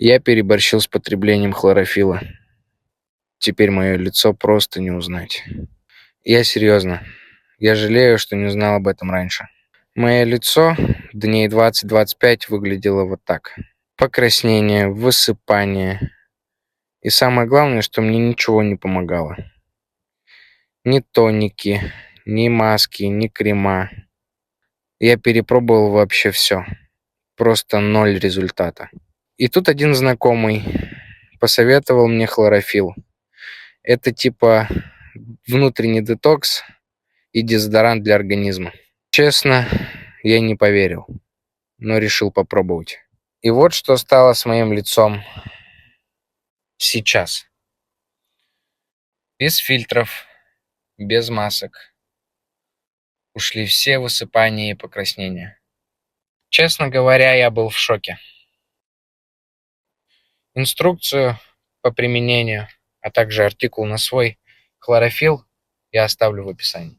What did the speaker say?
Я переборщил с потреблением хлорофилла. Теперь мое лицо просто не узнать. Я серьезно. Я жалею, что не знал об этом раньше. Мое лицо дней 20-25 выглядело вот так. Покраснение, высыпание. И самое главное, что мне ничего не помогало. Ни тоники, ни маски, ни крема. Я перепробовал вообще все. Просто ноль результата. И тут один знакомый посоветовал мне хлорофилл. Это типа внутренний детокс и дезодорант для организма. Честно, я не поверил, но решил попробовать. И вот что стало с моим лицом сейчас. Без фильтров, без масок. Ушли все высыпания и покраснения. Честно говоря, я был в шоке. Инструкцию по применению, а также артикул на свой хлорофилл я оставлю в описании.